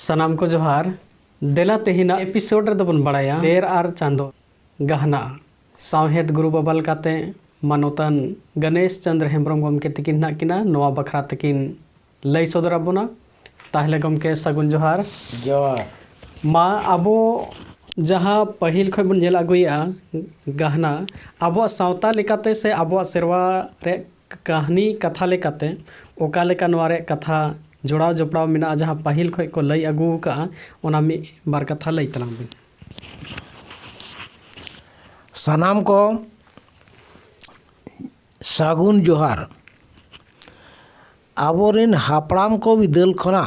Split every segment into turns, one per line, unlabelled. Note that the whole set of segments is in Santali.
सनाम को जोहार देला तेहिना एपिसोड रे दोबन बड़ाया बेर आर चांदो गहना सावहेद गुरु बाबा काते मानोतन गणेश चंद्र हेम्ब्रम गमके तकिन ना किना नोआ बखरा तकिन लई सदरा बोना ताहले गमके सगुन जोहार
जोहार
मा अबो जहाँ पहिल खय बन नेल अगुया गहना अबो सावता लेकाते से अबो सेरवा रे कहानी कथा लेकाते ओका लेका नोआ रे कथा जोड़ाव जपड़ाव मेना जहाँ पहिल खय को लई अगु का ओना मी बार कथा लई तलाम बिन
सनाम को सागुन जोहार आबोरिन हापड़ाम को बिदल खना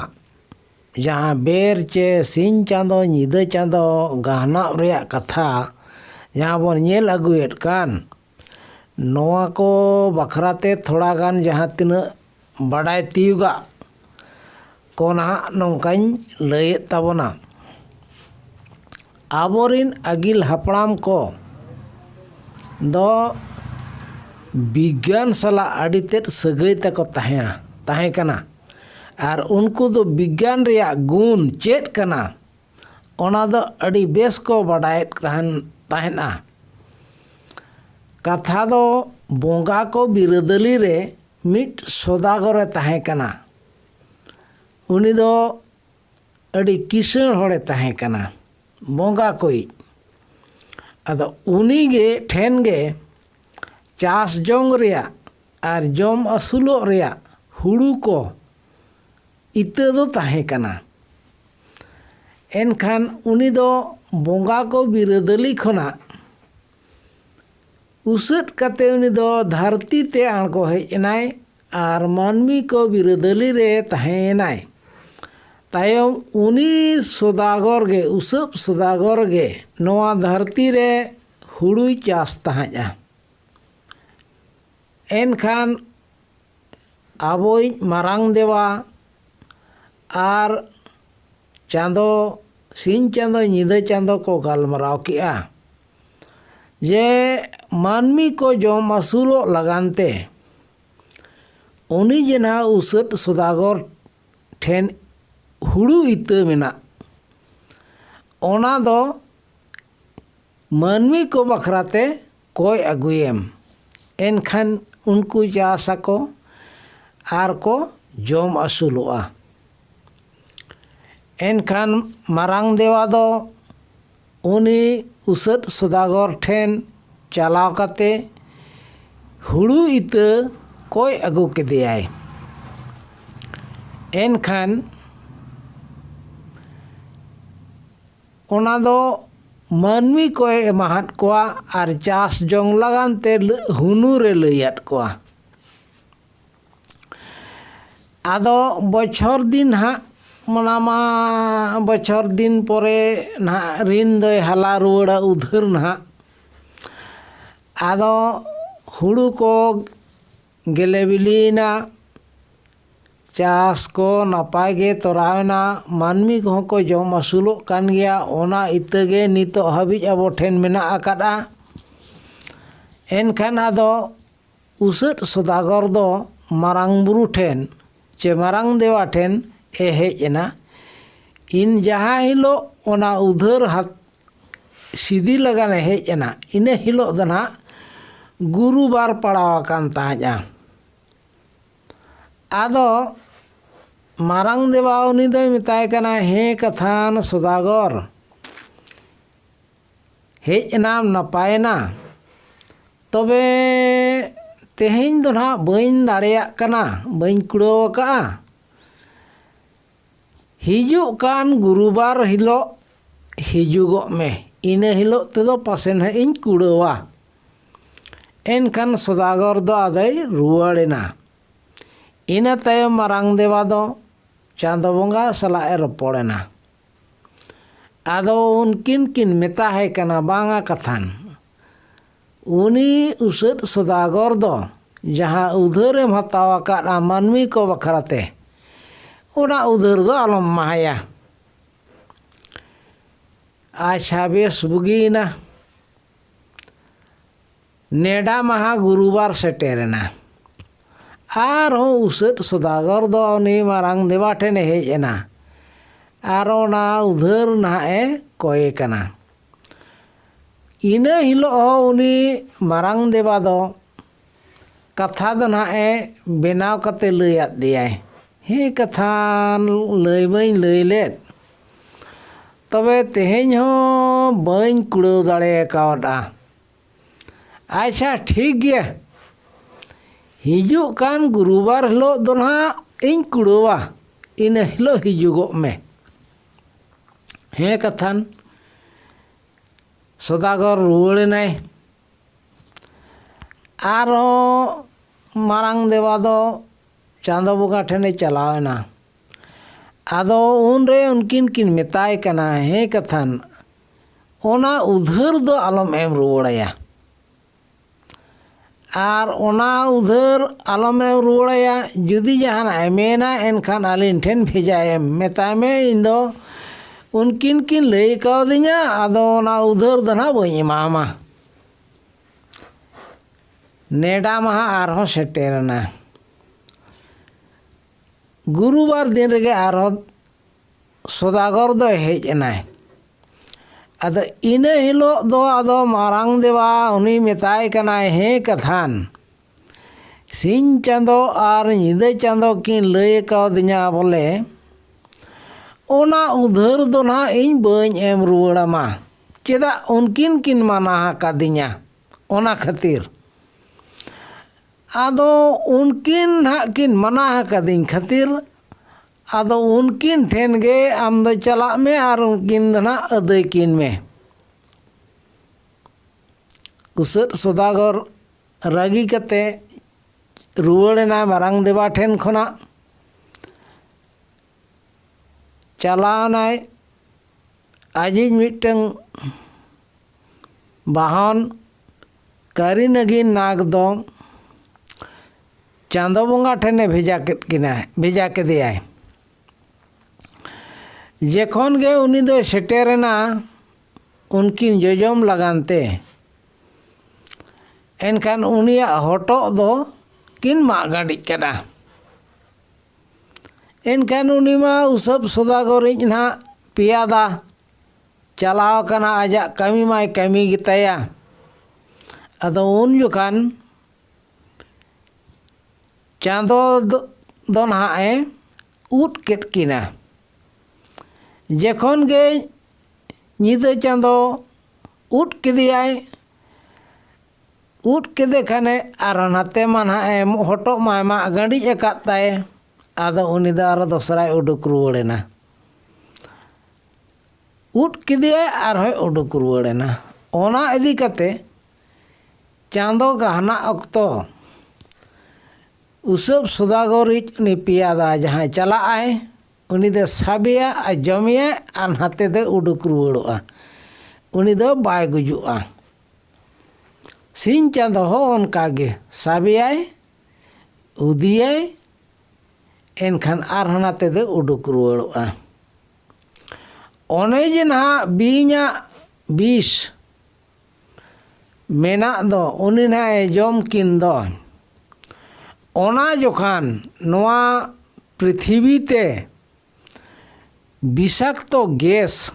जहाँ बेर चे सिंह चांदो नीदे चांदो गहना रेया कथा जहाँ बन नेल अगुएट कान नोआ को बखराते थोड़ा गान जहाँ तीन बड़ाई तीयुगा को नहा नौकाኝ लयेत ताबोना आबोरिन अगिल हापड़ाम को दो विज्ञान सला अड़ी तेज सगई तको ताहे कना और उनको दो विज्ञान रेया गुण चेत कना ओना दो अड़ी बेस को बड़ायत ताहेना कथा दो बोंगा को बिरदली रे मिट सौदागर ताहे कना उनी दो अड़ी किसण होड़े ताहे कना बोंगा कोई अदो उनी गे ठेन गे चास जोंग रेया और जम असुलो रेया हुड़ू को इते दो ताहे कना एनखान उनी दो बोंगा को बिरदली खना उसट कते उनी दो धरती ते आणको हेज एनाय और मानवी को बिरदली रे ताहेनाय तायम उनी सौदागर गे उसब सौदागर गे नोआ धरती रे हुड़ुई चास ताहाजा एनखान आबोई मारांग देवा आर चांदो सिंह चांदो नीदे चांदो को गालमराव किया जे मानवी को जम असूलो लगानते उनी जना उसट सौदागर ठेन हुड़ू इते मेना ओना दो मानवी को बखराते कोई अगुएम एनखान उनको चासा को आर को जम असुलोआ एनखान मारांग देवा दो उनी उसट सौदागर ठेन चलाव काते हुड़ू इते कोई अगु केदेयाय एनखान ओना दो मानवी को एमाहत कोआ और चास जोंग लगानते हुनूरे लैयात कोआ आदो बछर दिन हा मनामा बछर दिन परे ना ऋण दो हाला रुवाड़ा उधर ना आदो हुड़ू को गेले बिलीना चास को नपाय गे तोरावना मानवी को जम असुलो कान गया ओना इतगे नितो हाबिज अबो ठेन मेना आकादा एनखान आदो उसट सौदागर दो मारांग बुरु ठेन चे मारांग देवा ठेन ए हेजना इन जहाँ हिलो ओना उधर हाथ सीधी लगाने हेजना इने हिलो दना गुरुबार पड़ावा कान ताजा आदो मारांग देवा उनी दो मिताय कना हे कथान सौदागर हेजनाम नपायना तबे तेहेñ दो ना बइन दाड़ेया कना बइन कुड़ाव का हिजु कान गुरुबार हिलो हिजुगो में इने हिलो तेदो पासेन है इन कुड़ावा एनखान सौदागर दो आदै रुवाड़ेना इना तायम मारांग देवा दो चांदो बोंगा सलाए रपोड़ेना आदो उनकिन किन मेता है कना बांगा कथान उनी उसट सौदागर दो जहाँ उधर एम हतावा का मानवी को बखराते ओना उधर दो आलम माया अच्छा बेस बुगीना नेडा महा गुरुवार सेटेरना आर उसट सौदागर दो उनी मारांग देवा ठेन हेजना ᱟᱨ ᱚᱱᱟ ᱩᱫᱷᱟᱹᱨ ᱱᱟᱦᱟᱜ ᱮ ᱠᱚᱭᱮ ᱠᱟᱱᱟ᱾ ᱤᱱᱟᱹ ᱦᱤᱞᱳᱜ ᱦᱚᱸ ᱩᱱᱤ ᱢᱟᱨᱟᱝ ᱫᱮᱵᱟ ᱫᱚ ᱠᱟᱛᱷᱟ ᱫᱚ ᱱᱟᱦᱟᱜ ᱮ ᱵᱮᱱᱟᱣ ᱠᱟᱛᱮ ᱞᱟᱹᱭ ᱟᱫᱮᱭᱟᱭ, ᱦᱮᱸ ᱠᱟᱛᱷᱟ ᱞᱟᱹᱭ ᱵᱟᱹᱧ ᱞᱟᱹᱭ ᱞᱮᱫ, ᱛᱚᱵᱮ ᱛᱮᱦᱮᱧ ᱦᱚᱸ ᱵᱟᱹᱧ ᱠᱩᱲᱟᱹᱣ ᱫᱟᱲᱮ ᱠᱟᱣᱫᱟ᱾ ᱟᱪᱪᱷᱟ ᱴᱷᱤᱠ ᱜᱮᱭᱟ, ᱦᱤᱡᱩᱜ ᱠᱟᱱ ᱜᱩᱨᱩᱵᱟᱨ ᱦᱤᱞᱳᱜ ᱫᱚ ᱱᱟᱦᱟᱜ ᱤᱧ ᱠᱩᱲᱟᱹᱣᱟ, ᱤᱱᱟᱹ ᱦᱤᱞᱳᱜ ᱦᱤᱡᱩᱜᱚᱜ ᱢᱮ᱾ ᱦᱮᱸ ᱠᱟᱛᱷᱟᱱ ᱥᱚᱫᱟᱜᱚᱨ ᱨᱩᱣᱟᱹᱲᱮᱱᱟᱭ᱾ ᱟᱨᱦᱚᱸ ᱢᱟᱨᱟᱝ ᱫᱮᱵᱟ ᱫᱚ ᱪᱟᱸᱫᱳ ᱵᱚᱸᱜᱟ ᱴᱷᱮᱱᱮ ᱪᱟᱞᱟᱣᱮᱱᱟ᱾ ᱟᱫᱚ ᱩᱱᱨᱮ ᱩᱱᱠᱤᱱ ᱠᱤᱱ ᱢᱮᱛᱟᱭ ᱠᱟᱱᱟ, ᱦᱮᱸ ᱠᱟᱛᱷᱟᱱ ᱚᱱᱟ ᱩᱫᱷᱟᱹᱨ ᱫᱚ ᱟᱞᱚᱢ ᱮᱢ ᱨᱩᱣᱟᱹᱲᱟᱭᱟ, ᱟᱨ ᱚᱱᱟ ᱩᱫᱷᱟᱹᱨ ᱟᱞᱚᱢ ᱮᱢ ᱨᱩᱣᱟᱹᱲᱟᱭᱟ, ᱡᱩᱫᱤ ᱡᱟᱦᱟᱱᱟᱜ ᱮ ᱢᱮᱱᱟ ᱮᱱᱠᱷᱟן ᱟᱹᱞᱤᱧ ᱴᱷᱮᱱ ᱵᱷᱮᱡᱟᱭᱮᱢ, ᱢᱮᱛᱟᱭ ᱢᱮ ᱤᱧ ᱫᱚ ᱩᱱᱠᱤᱱ ᱠᱤᱱ ᱞᱟᱹᱭ ᱠᱟᱣᱫᱤᱧᱟ, ᱟᱫᱚ ᱚᱱᱟ ᱩᱫᱷᱟᱹᱨ ᱫᱚ ᱱᱟᱦᱟᱜ ᱵᱟᱹᱧ ᱮᱢᱟᱢᱟ᱾ ᱱᱮᱰᱟ ᱢᱟᱦᱟ ᱟᱨᱦᱚᱸ ᱥᱮᱴᱮᱨᱮᱱᱟ᱾ ᱜᱩᱨᱩᱵᱟᱨ ᱫᱤᱱ ᱨᱮᱜᱮ ᱟᱨᱦᱚᱸ ᱥᱚᱫᱟᱜᱚᱨ ᱫᱚᱭ ᱦᱮᱡ ᱮᱱᱟᱭ᱾ ᱟᱫᱚ ᱤᱱᱟᱹ ᱦᱤᱞᱳᱜ ᱫᱚ ᱟᱫᱚ ᱢᱟᱨᱟᱝ ᱫᱮᱵᱟ ᱩᱱᱤ ᱢᱮᱛᱟᱭ ᱠᱟᱱᱟᱭ, ᱦᱮᱸ ᱠᱟᱛᱷᱟᱱ ᱥᱤᱧ ᱪᱟᱸᱫᱳ ᱟᱨ ᱧᱤᱫᱟᱹ ᱪᱟᱸᱫᱳ ᱠᱤᱱ ᱞᱟᱹᱭ ᱠᱟᱣᱫᱤᱧᱟ ᱵᱚᱞᱮ ᱚᱱᱟ ᱩᱫᱷᱟᱹᱨ ᱫᱚ ᱱᱟᱦᱟᱜ ᱤᱧ ᱵᱟᱹᱧ ᱮᱢ ᱨᱩᱣᱟᱹᱲᱟᱢᱟ, ᱪᱮᱫᱟᱜ ᱩᱱᱠᱤᱱ ᱠᱤᱱ ᱢᱟᱱᱟ ᱟᱠᱟᱫᱤᱧᱟ ᱚᱱᱟ ᱠᱷᱟᱹᱛᱤᱨ᱾ ᱟᱫᱚ ᱩᱱᱠᱤᱱ ᱱᱟᱦᱟᱜ ᱠᱤᱱ ᱢᱟᱱᱟ ᱟᱠᱟᱫᱤᱧ ᱠᱷᱟᱹᱛᱤᱨ ᱟᱫᱚ ᱩᱱᱠᱤᱱ ᱴᱷᱮᱱ ᱜᱮ ᱟᱢ ᱫᱚ ᱪᱟᱞᱟᱜ ᱢᱮ ᱟᱨ ᱩᱱᱠᱤᱱ ᱫᱚ ᱱᱟᱦᱟᱜ ᱟᱹᱫᱟᱹᱭ ᱠᱤᱱ ᱢᱮ᱾ ᱩᱥᱟᱹᱫ ᱥᱚᱫᱟᱜᱚᱨ ᱨᱟᱹᱜᱤ ᱠᱟᱛᱮ ᱨᱩᱣᱟᱹᱲᱮᱱᱟᱭ ᱢᱟᱨᱟᱝ ᱫᱮᱵᱟ ᱴᱷᱮᱱ ᱠᱷᱚᱱᱟᱜ᱾ ᱪᱟᱞᱟᱣᱱᱟᱭ ᱟᱡᱤᱡ ᱢᱤᱫᱴᱟᱝ ᱵᱟᱦᱚᱱ ᱠᱟᱹᱨᱤ ᱱᱟᱹᱜᱤᱱ ᱱᱟᱜ ᱫᱚ ᱪᱟᱸᱫᱳ ᱵᱚᱸᱜᱟ ᱴᱷᱮᱱᱮ ᱵᱷᱮᱡᱟ ᱠᱮᱫᱮᱭᱟᱭ᱾ ᱡᱚᱠᱷᱚᱱ ᱜᱮ ᱩᱱᱤ ᱫᱚᱭ ᱥᱮᱴᱮᱨᱮᱱᱟ ᱩᱱᱠᱤᱱ ᱡᱚᱡᱚᱢ ᱞᱟᱜᱟᱱ ᱛᱮ, ᱮᱱᱠᱷᱟᱱ ᱩᱱᱤᱭᱟᱜ ᱦᱚᱴᱚᱜ ᱫᱚ ᱠᱤᱱ ᱢᱟᱜ ᱜᱟᱹᱰᱤᱡ ᱠᱟᱫᱟ᱾ ᱮᱱᱠᱷᱟᱱ ᱩᱱᱤ ᱢᱟ ᱩᱥᱟᱹᱵ ᱥᱚᱫᱟᱜᱚᱨᱤᱡ ᱱᱟᱦᱟᱜ ᱯᱮᱭᱟᱫᱟ ᱪᱟᱞᱟᱣ ᱠᱟᱱᱟ, ᱟᱡᱟᱜ ᱠᱟᱹᱢᱤ ᱢᱟᱭ ᱠᱟᱹᱢᱤ ᱜᱮᱛᱟᱭᱟ᱾ ᱟᱫᱚ ᱩᱱ ᱡᱚᱠᱷᱟᱱ ᱪᱟᱸᱫᱳ ᱫᱚ ᱱᱟᱦᱟᱜ ᱮ ᱩᱫ ᱠᱮᱫ ᱠᱤᱱᱟ᱾ ᱡᱚᱠᱷᱚᱱ ᱜᱮ ᱧᱤᱫᱟᱹ ᱪᱟᱸᱫᱳ ᱩᱫ ᱠᱮᱫᱮᱭᱟᱭ, ᱩᱫ ᱠᱮᱫᱮ ᱠᱷᱟᱱᱮ ᱟᱨ ᱱᱟᱛᱮ ᱢᱟ ᱱᱟᱦᱟᱜ ᱦᱚᱴᱚᱜ ᱢᱟᱭ ᱢᱟᱜ ᱜᱟᱹᱰᱤᱡ ᱟᱠᱟᱫ ᱛᱟᱭ᱾ ᱟᱫᱚ ᱩᱱᱤ ᱫᱚ ᱟᱨᱚ ᱫᱚᱥᱨᱟᱭ ᱩᱰᱩᱠ ᱨᱩᱣᱟᱹᱲᱮᱱᱟ᱾ ᱩᱫ ᱠᱮᱫᱮᱭᱟᱭ ᱟᱨᱦᱚᱸᱭ ᱩᱰᱩᱠ ᱨᱩᱣᱟᱹᱲᱮᱱᱟ᱾ ᱚᱱᱟ ᱤᱫᱤ ᱠᱟᱛᱮ ᱪᱟᱸᱫᱳ ᱜᱟᱦᱱᱟᱜ ᱚᱠᱛᱚ ᱩᱥᱟᱹᱵ ᱥᱚᱫᱟᱜᱚᱨᱤᱡ ᱩᱱᱤ ᱯᱮᱭᱟᱫᱟ ᱡᱟᱦᱟᱸᱭ ᱪᱟᱞᱟᱜᱼᱟᱭ ᱩᱱᱤ ᱫᱚ ᱥᱟᱵᱮᱭᱟ ᱟᱨ ᱡᱚᱢᱮᱭᱟᱭ ᱟᱨ ᱱᱟᱛᱮ ᱫᱚ ᱩᱰᱩᱠ ᱨᱩᱣᱟᱹᱲᱚᱜᱼᱟ, ᱩᱱᱤ ᱫᱚ ᱵᱟᱭ ᱜᱩᱡᱩᱜᱼᱟ᱾ ᱥᱤᱧ ᱪᱟᱸᱫᱳ ᱦᱚᱸ ᱚᱱᱠᱟᱜᱮ ᱥᱟᱵᱮᱭᱟᱭ ᱩᱫᱤᱭᱟᱭ, ᱮᱱᱠᱷᱟᱱ ᱟᱨᱦᱚᱸ ᱱᱟᱛᱮ ᱫᱚ ᱩᱰᱩᱠ ᱨᱩᱣᱟᱹᱲᱚᱜᱼᱟ᱾ ᱚᱱᱮ ᱡᱮ ᱱᱟᱦᱟᱜ ᱵᱤᱧᱟᱜ ᱵᱤᱥ ᱢᱮᱱᱟᱜ ᱫᱚ ᱩᱱᱤ ᱱᱟᱦᱟᱜ ᱮ ᱡᱚᱢ ᱠᱤᱱ ᱫᱚ, ᱚᱱᱟ ᱡᱚᱠᱷᱟᱱ ᱱᱚᱣᱟ ᱯᱨᱤᱛᱷᱤᱵᱤ ᱛᱮ ᱵᱤᱥᱟᱠᱛᱚ ᱜᱮᱥ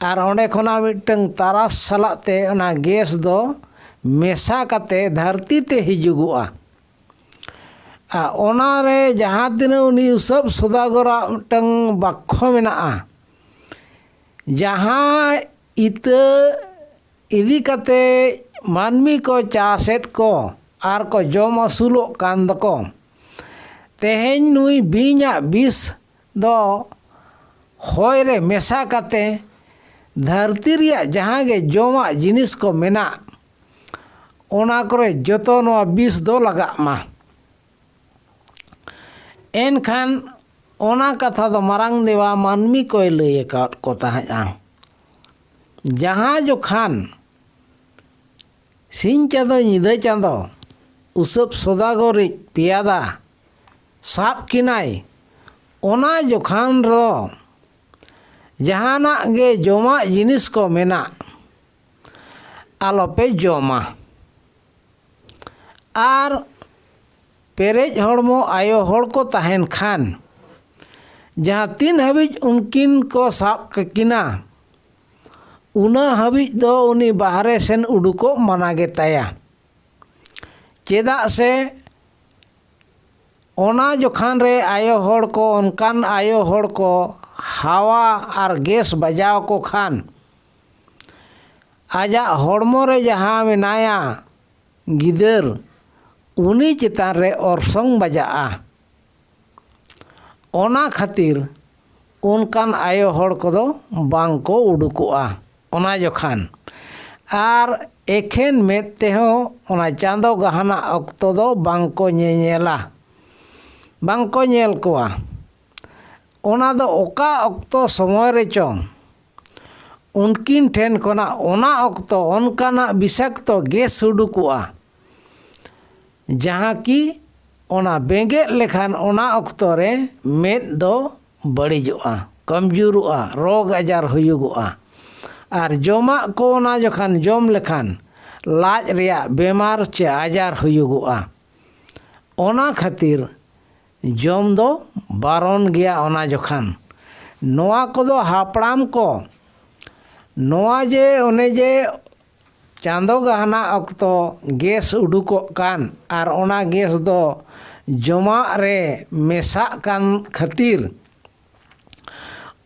ᱟᱨ ᱚᱸᱰᱮ ᱠᱷᱚᱱᱟᱜ ᱢᱤᱫᱴᱟᱝ ᱛᱟᱨᱟᱥ ᱥᱟᱞᱟᱜ ᱛᱮ ᱚᱱᱟ ᱜᱮᱥ ᱫᱚ ᱢᱮᱥᱟ ᱠᱟᱛᱮ ᱫᱷᱟᱹᱨᱛᱤ ᱛᱮ ᱦᱤᱡᱩᱜᱚᱜᱼᱟ᱾ ᱟᱨ ᱚᱱᱟᱨᱮ ᱡᱟᱦᱟᱸ ᱛᱤᱱᱟᱹᱜ ᱩᱱᱤ ᱩᱥᱟᱹᱵ ᱥᱚᱫᱟᱜᱚᱨᱟᱜ ᱢᱤᱫᱴᱟᱝ ᱵᱟᱠᱠᱷᱚ ᱢᱮᱱᱟᱜᱼᱟ, ᱡᱟᱦᱟᱸ ᱤᱛᱟᱹ ᱤᱫᱤ ᱠᱟᱛᱮ ᱢᱟᱹᱱᱢᱤ ᱠᱚ ᱪᱟᱥᱮᱫ ᱠᱚ ᱟᱨ ᱠᱚ ᱡᱚᱢ ᱟᱹᱥᱩᱞᱚᱜ ᱠᱟᱱ ᱫᱚᱠᱚ, ᱛᱮᱦᱮᱧ ᱱᱩᱭ ᱵᱤᱧᱟᱜ ᱵᱤᱥ ᱫᱚ ᱦᱚᱭ ᱨᱮ ᱢᱮᱥᱟ ᱠᱟᱛᱮ ᱫᱷᱟᱹᱨᱛᱤ ᱨᱮᱭᱟᱜ ᱡᱟᱦᱟᱸ ᱜᱮ ᱡᱚᱢᱟᱜ ᱡᱤᱱᱤᱥ ᱠᱚ ᱢᱮᱱᱟᱜ ᱚᱱᱟ ᱠᱚᱨᱮ ᱡᱚᱛᱚ ᱱᱚᱣᱟ ᱵᱤᱥ ᱫᱚ ᱞᱟᱜᱟᱜ ᱢᱟ᱾ ᱮᱱᱠᱷᱟᱱ ᱚᱱᱟ ᱠᱟᱛᱷᱟ ᱫᱚ ᱢᱟᱨᱟᱝ ᱫᱮᱵᱟ ᱢᱟᱹᱱᱢᱤ ᱠᱚᱭ ᱞᱟᱹᱭ ᱟᱠᱟᱫ ᱠᱚ ᱛᱟᱦᱮᱸᱫᱼᱟ᱾ ᱡᱟᱦᱟᱸ ᱡᱚᱠᱷᱟᱱ ᱥᱤᱧ ᱪᱟᱸᱫᱳ ᱧᱤᱫᱟᱹ ᱪᱟᱸᱫᱳ ᱩᱥᱟᱹᱵ ᱥᱚᱫᱟᱜᱚᱨᱤᱡ ᱯᱮᱭᱟᱫᱟ ᱥᱟᱵ ᱠᱤᱱᱟᱭ, ᱚᱱᱟ ᱡᱚᱠᱷᱟᱱ ᱫᱚ ᱡᱟᱦᱟᱱᱟᱜ ᱜᱮ ᱡᱚᱢᱟᱜ ᱡᱤᱱᱤᱥ ko ᱢᱮᱱᱟᱜ ᱟᱞᱚᱯᱮ ᱡᱚᱢᱟ, ᱟᱨ ᱯᱮᱨᱮᱡ ᱦᱚᱲᱢᱚ ᱟᱭᱳ ᱦᱚᱲ ko ᱛᱟᱦᱮᱱ ᱠᱷᱟᱱ जहाँ तीन हाबिज उनकिन को साब ककिना उना हाबिज दो उनी बाहरे सेन उडुको मना गे ताया। चेदा से ओना जोखान रे आयो होड़ को उनकान आयो होड़ को हावा और गैस बजाव को खान आजा होड़मो रे जहाँ मेनाया गिदर उनी चितान रे ऑर्सोंग बजाआ। ओना खातिर उनकान आयो होड़ को दो बांग को उडुकुआ ओना जोखान आर एखेन में तेहो ओना चांदो गहना अक्तो दो बांग को ñeñela बांग को ñेल कोआ। ओना दो ओका अक्तो समय रे चोंग उनकिन ठेन कोना ओना अक्तो उनकाना विषाक्तो गैस उडुकुआ जहाँ की ओना बेंगे लेखान ओना अक्तो रे मेद दो बड़िजुआ कमजोरुआ रोग आजार हुयुगुआ और जोमा को ओना जोखान जोम लेखान लाज रिया बेमार चे आजार हुयुगुआ। ओना खातिर जोम दो बारन गया ओना जोखान नोआ को दो हापड़ाम को नोआ जे ओने जे चांदो गहना अक्तो गैस उडुको कान और ओना गैस दो जमा रे मेसा कान खातिर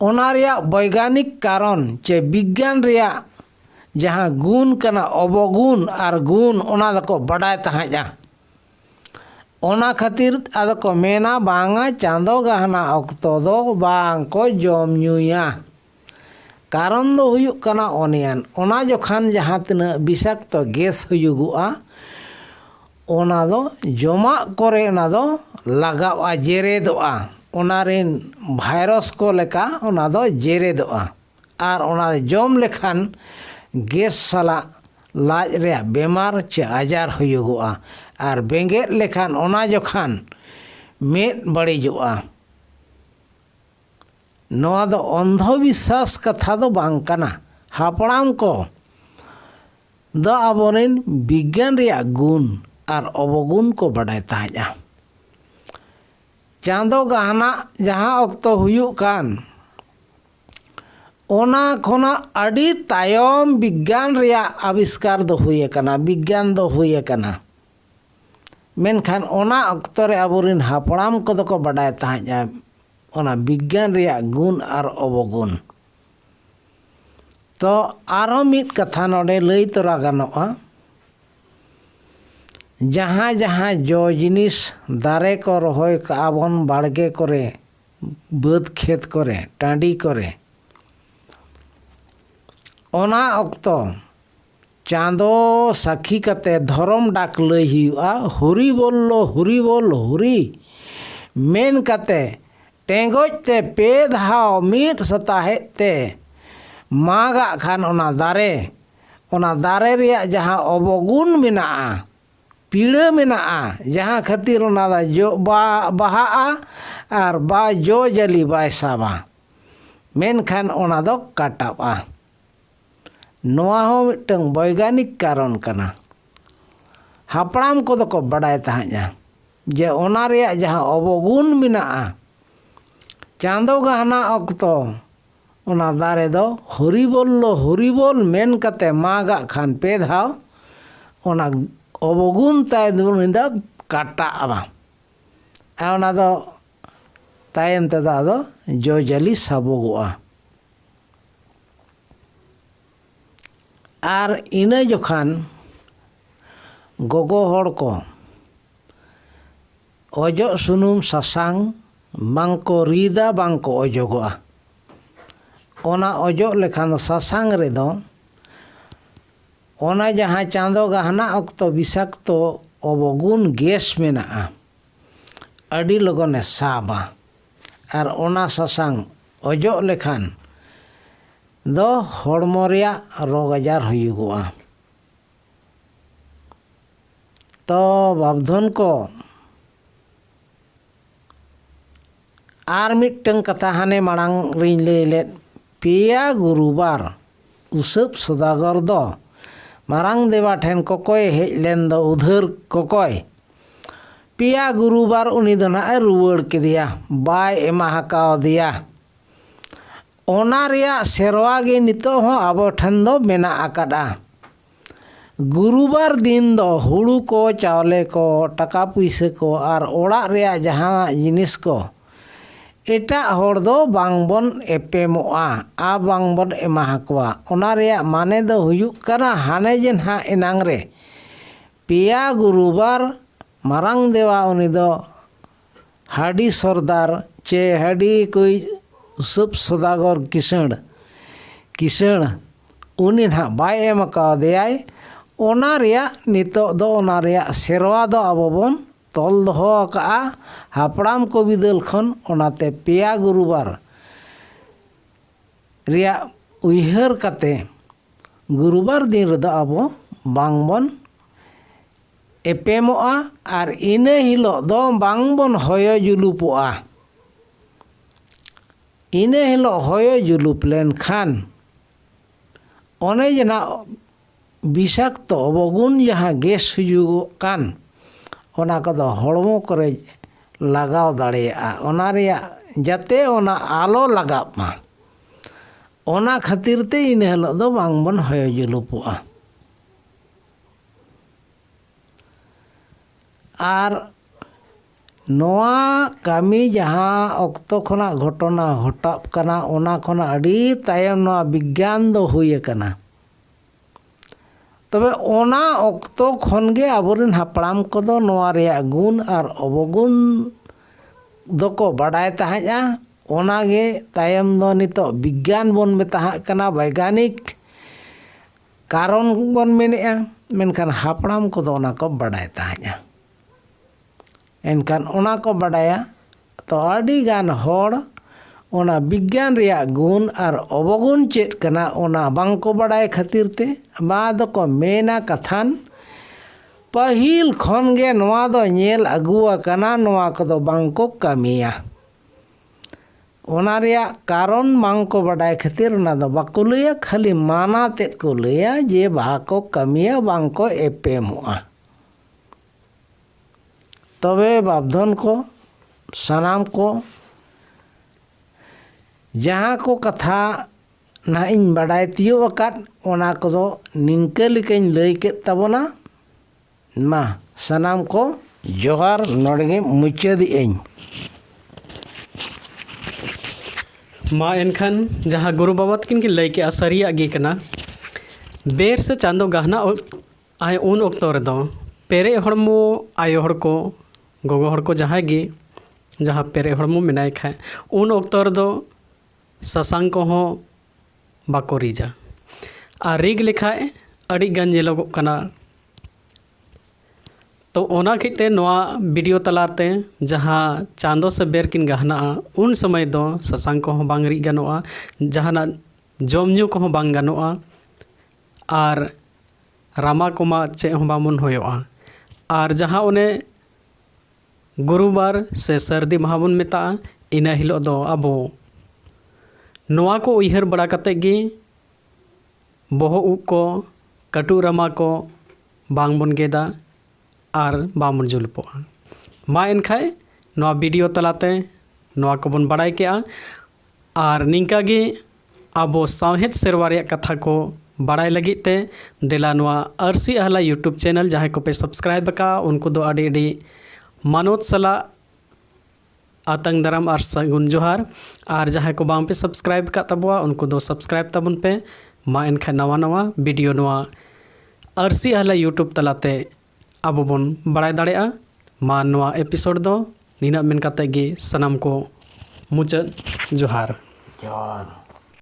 ओना रिया वैज्ञानिक कारण चे विज्ञान रिया जहाँ गुण कना अवगुण और गुण ओना दको बड़ाय तहाजा। ओना खातिर आदो को मेना बांगा चांदो गहना अक्तो दो बांग को जम ᱧᱩᱭᱟ कारण दो हुयुग कना ओनियान ओना जोखान जहाँ तिना विषाक्तो गैस हुयुगुआ ओना दो जमा करे ओना दो लगावा जेरेदोआ ओना रेन भाइरस को लेका ओना दो जेरेदोआ और ओना जम लेखान गैस साला लाज रे बेमार चे आजार हुयुगुआ और बेंगे लेखान ओना जोखान मेद बड़िजुआ। नोआ दो अंधविश्वास कथा दो बांग कना हापड़ाम को द आबोरेन विज्ञान रिया गुण और अवगुण को बड़ाय ताजा। चांदो गहना जहाँ अक्तो हुयुग कान ओना खोना अड़ी तायम विज्ञान रिया आविष्कार दो हुए कना विज्ञान दो हुए कना मेनखान ओना अक्तो रे आबोरेन हापड़ाम को दो को बड़ाय ताजा ओना विज्ञान रिया गुण और अवगुण। तो आरो मिट कथा नोडे लई तोरा गानोआ जहाँ जहाँ जो जिनिस दारे को रहोय काबन बाड़गे करे बाद खेत करे टांडी करे ओना अक्तो चांदो साखी कते धरम डाक लई हुआ हुरी बोलो हुरी बोल हुरी मेन कते टेंगोजते पे धाव मीट सताहेते मागा खान ओना दारे रिया जहाँ अवगुण मेनाआ पीड़ा मेनाआ जहाँ खातिर ओना दा जो बाहा और बा जो जली बाय साबा मेनखान ओना दो काटाबा। नोआ हो मिटंग वैज्ञानिक कारण कना हापड़ाम को दो को बड़ाय ताहाजा जे ओना रिया जहाँ अवगुण मेनाआ चांदो गहना अक्तो ओना दारे दो हुरीबोल मेन कते मागा खान पे धाव ओना अवगुण ताय दुनिदा काटा आबा ओना दो तायम ते दो जो जली साबोगुआ आर इना जोखान गोगो होड़ को ओजो सुनुम सासांग बांको रीदा बांको ओजोगोआ ओना ओजो लेखान सासांग रे दो ओना जहाँ चांदो गहना अक्तो विषाक्तो अवगुण गैस मेनाआ अड़ी लगने साबा और ओना सासांग ओजो लेखान दो हड़मो रिया रोग आजार हुयुगुआ। तो बाबधन को आर मिटंग कथा हाने मांग रिन ले पेया गुरुबार उसब सदागर दो मारांग देवा ठेन कोकोय हेज लेन दो उधर कोकोय पेया गुरुबार उनी दो नाग रुवाड़ केदिया बाय एमा हाकावदिया ओना रिया सेरवा गे नितो हो आबो ठन दो मेना आकादा गुरुबार दिन दो हुड़ू को चावले को टाका पुइसे को और ओड़ा रिया जहाँ जिनिस को एटा होड़ दो बांगबन एपेमोआ आ बांगबन एमा हाकवा ओना रिया माने दो हुयुक कना हाने जेन हा एनांग रे पेया गुरुबार मारांग देवा उनी दो हाडी सरदार चे हाडी कोई सब सदागर किसण उनी ना बाय एम कावदेयाय ओना रिया नितो दो ओना रिया सेरवा दो आबो बन तोल दोहो आकाआ हापड़ाम को बिदल खन ओनाते पेया गुरुबार रिया उइहर काते गुरुबार दिन रेदो आबो बांगबन एपेमोआ और इने हिलो दो बांगबन होयो जुलुपोआ इने हिलो होयो जुलुप लेन खान ओने जना विषाक्त अवगुण जहाँ गैस हुजुगो कान ओना कदो हड़मो करे लगाव दाड़ेया ओना रिया जाते ओना आलो लगाव मा ओना खातिर ते इने हिलो दो बांगबन होयो जुलुपोआ और नोआ कामी जहाँ अक्तो खना घटना घटाप कना ओना खना अड़ी तायम नोआ विज्ञान दो हुए कना तबे ओना अक्तो खनगे आबोरिन हापड़ाम कोदो नोआ रिया गुण और अवगुण दोको बाडाय ताहाजा ओनागे तायम दो नितो विज्ञान बन मेताहा कना वैज्ञानिक कारण बन मेनेआ मेनखान हापड़ाम कोदो ओना को बाडाय ताहाजा एनखान ओना को बाडाया तो आड़ी गान होड़ ओना विज्ञान रिया गुण और अवगुण चेत कना ओना बांग को बाडाय खातिर ते बाद को मेना कथान पहिल खन गे नोआ दो नेल अगुआ कना नोआ को दो बांग को कमिया ओना रिया कारण बांग को बाडाय खातिर ओना दो बाको लैया खाली माना तेत को लैया जे बाको कमिया बांग को एपेमोआ तबे बाबधन को सनाम को जहाँ को कथा ना इन बाडाय तियो अकात ओना को दो निंके लिकेन लई केत ताबोना मा सनाम को जोहार नोडगे मुचादी एन
मा एनखान जहाँ गुरु बाबा तकिन के लई के असरिया गे कना बेर से चांदो गहना आय उन ओक्तो रेदो पेरे हड़मो आयो हड़ को गोगो हड़ को जहाँ गे जहाँ पेरे हड़मो मेनाय खाय उन ओक्तो रेदो ससांग को हो बाको रिजा आ रिग लेखाय अड़ी गान जेलोगो कना तो ओना खिते नोआ वीडियो तलाते जहाँ चांदो से बेर किन गहना उन समय दो ससांग को हो बांग रिग गानोआ जहाँ जमन्यू को हो बांग गानोआ और रामा कोमा चे हो बामुन होयोआ और जहाँ ओने गुरुबार से सर्दी माह बन मेता इना हिलो दो आबो नोआ को उइहर बड़ा कते गे बोहो उब को कटु रामा को बांग बन गेदा और बामुन जुलपोआ मा एनखाय नोआ वीडियो तलाते नोआ को बन बड़ाय केआ और निंका गे आबो सावहेद सेरवा रेया कथा को बड़ाय लगी ते देला नोआ आरसी आहला यूट्यूब चैनल जहाँ को पे सब्सक्राइब का उनको दो अड़ी अड़ी मानोत सला आतंग दाराम और सगुन जोहार और जहाँ को बांग पे सब्सक्राइब का तबवा उनको दो सब्सक्राइब तबन पे मा एनखान नवा नवा वीडियो नवा आरसी आहला यूट्यूब तलाते आबो बन बड़ाय दाड़ेआ मा नवा एपिसोड दो निना मेन काते गे सनाम को मुचाद जोहार।